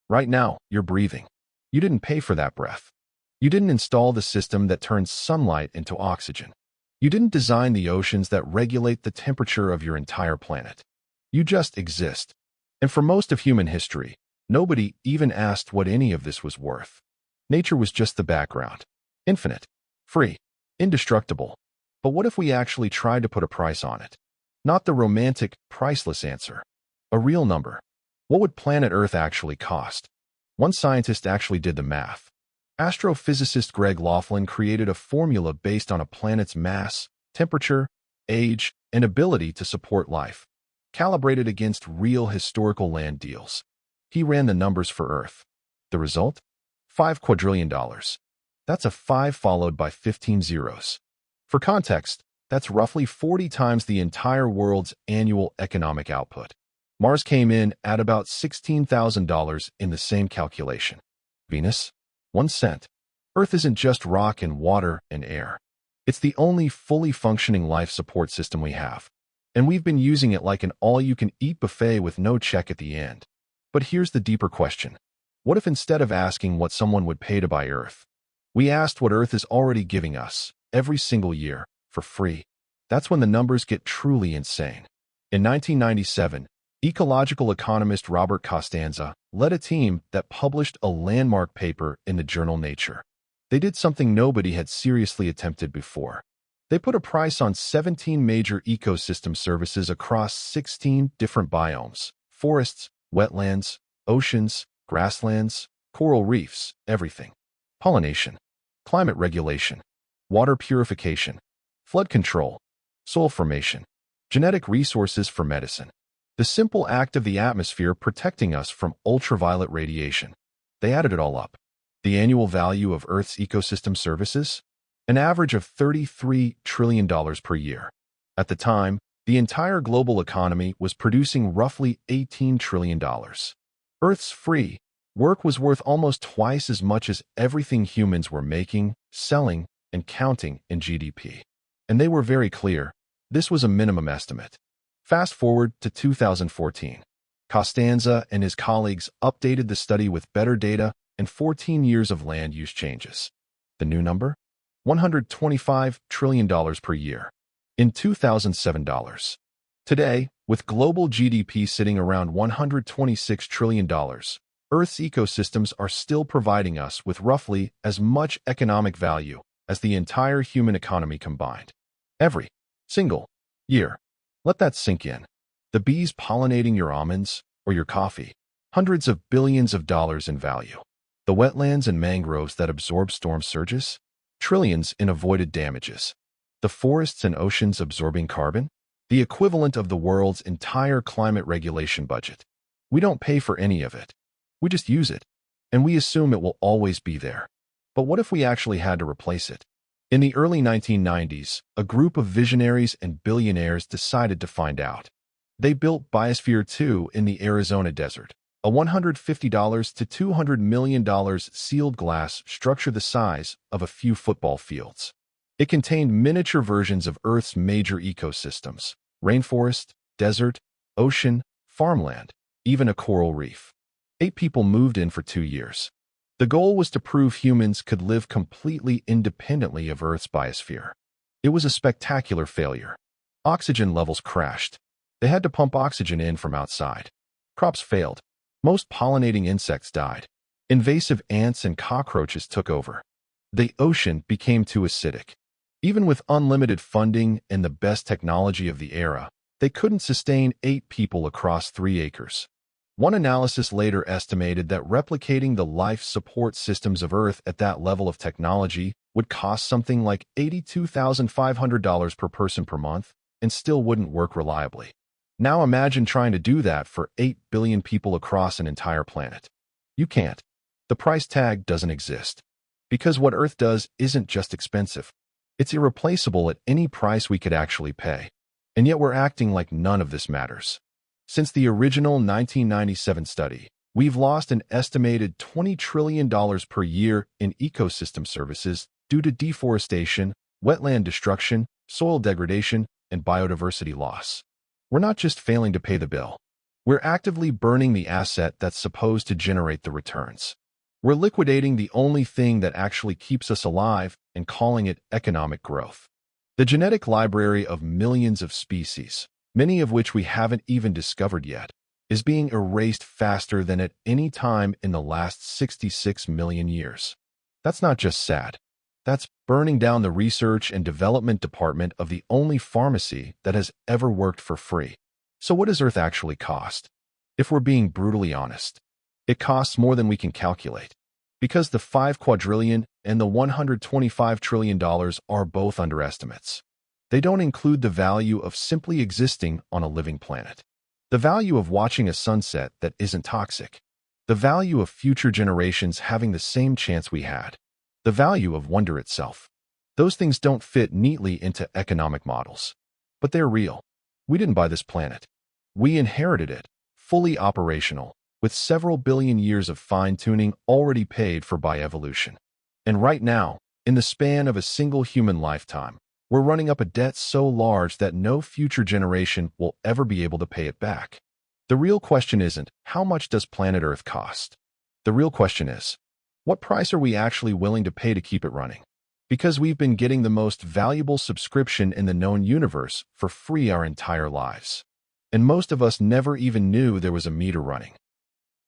Right now, you're breathing. You didn't pay for that breath. You didn't install the system that turns sunlight into oxygen. You didn't design the oceans that regulate the temperature of your entire planet. You just exist. And for most of human history, nobody even asked what any of this was worth. Nature was just the background. Infinite. Free. Indestructible. But what if we actually tried to put a price on it? Not the romantic, priceless answer. A real number. What would planet Earth actually cost? One scientist actually did the math. Astrophysicist Greg Laughlin created a formula based on a planet's mass, temperature, age, and ability to support life, calibrated against real historical land deals. He ran the numbers for Earth. The result? $5 quadrillion. That's a 5 followed by 15 zeros. For context, that's roughly 40 times the entire world's annual economic output. Mars came in at about $16,000 in the same calculation. Venus? 1 cent. Earth isn't just rock and water and air. It's the only fully functioning life support system we have. And we've been using it like an all-you-can-eat buffet with no check at the end. But here's the deeper question. What if instead of asking what someone would pay to buy Earth, we asked what Earth is already giving us, every single year, for free? That's when the numbers get truly insane. In 1997, ecological economist Robert Costanza led a team that published a landmark paper in the journal Nature. They did something nobody had seriously attempted before. They put a price on 17 major ecosystem services across 16 different biomes: forests, wetlands, oceans, grasslands, coral reefs, everything. Pollination, climate regulation, water purification, flood control, soil formation, genetic resources for medicine. The simple act of the atmosphere protecting us from ultraviolet radiation. They added it all up. The annual value of Earth's ecosystem services? An average of $33 trillion per year. At the time, the entire global economy was producing roughly $18 trillion. Earth's free work was worth almost twice as much as everything humans were making, selling, and counting in GDP. And they were very clear. This was a minimum estimate. Fast forward to 2014. Costanza and his colleagues updated the study with better data and 14 years of land use changes. The new number? $125 trillion per year. In 2007 dollars. Today, with global GDP sitting around $126 trillion, Earth's ecosystems are still providing us with roughly as much economic value as the entire human economy combined. Every single year. Let that sink in. The bees pollinating your almonds or your coffee. Hundreds of billions of dollars in value. The wetlands and mangroves that absorb storm surges. Trillions in avoided damages. The forests and oceans absorbing carbon. The equivalent of the world's entire climate regulation budget. We don't pay for any of it. We just use it. And we assume it will always be there. But what if we actually had to replace it? In the early 1990s, a group of visionaries and billionaires decided to find out. They built Biosphere 2 in the Arizona desert, a $150 to $200 million sealed glass structure the size of a few football fields. It contained miniature versions of Earth's major ecosystems: rainforest, desert, ocean, farmland, even a coral reef. 8 people moved in for 2 years. The goal was to prove humans could live completely independently of Earth's biosphere. It was a spectacular failure. Oxygen levels crashed. They had to pump oxygen in from outside. Crops failed. Most pollinating insects died. Invasive ants and cockroaches took over. The ocean became too acidic. Even with unlimited funding and the best technology of the era, they couldn't sustain 8 people across 3 acres. One analysis later estimated that replicating the life support systems of Earth at that level of technology would cost something like $82,500 per person per month and still wouldn't work reliably. Now imagine trying to do that for 8 billion people across an entire planet. You can't. The price tag doesn't exist. Because what Earth does isn't just expensive. It's irreplaceable at any price we could actually pay. And yet we're acting like none of this matters. Since the original 1997 study, we've lost an estimated $20 trillion per year in ecosystem services due to deforestation, wetland destruction, soil degradation, and biodiversity loss. We're not just failing to pay the bill. We're actively burning the asset that's supposed to generate the returns. We're liquidating the only thing that actually keeps us alive and calling it economic growth. The genetic library of millions of species, many of which we haven't even discovered yet, is being erased faster than at any time in the last 66 million years. That's not just sad. That's burning down the research and development department of the only pharmacy that has ever worked for free. So what does Earth actually cost? If we're being brutally honest, it costs more than we can calculate. Because the 5 quadrillion and the $125 trillion are both underestimates. They don't include the value of simply existing on a living planet. The value of watching a sunset that isn't toxic. The value of future generations having the same chance we had. The value of wonder itself. Those things don't fit neatly into economic models. But they're real. We didn't buy this planet. We inherited it, fully operational, with several billion years of fine-tuning already paid for by evolution. And right now, in the span of a single human lifetime, we're running up a debt so large that no future generation will ever be able to pay it back. The real question isn't, how much does planet Earth cost? The real question is, what price are we actually willing to pay to keep it running? Because we've been getting the most valuable subscription in the known universe for free our entire lives. And most of us never even knew there was a meter running.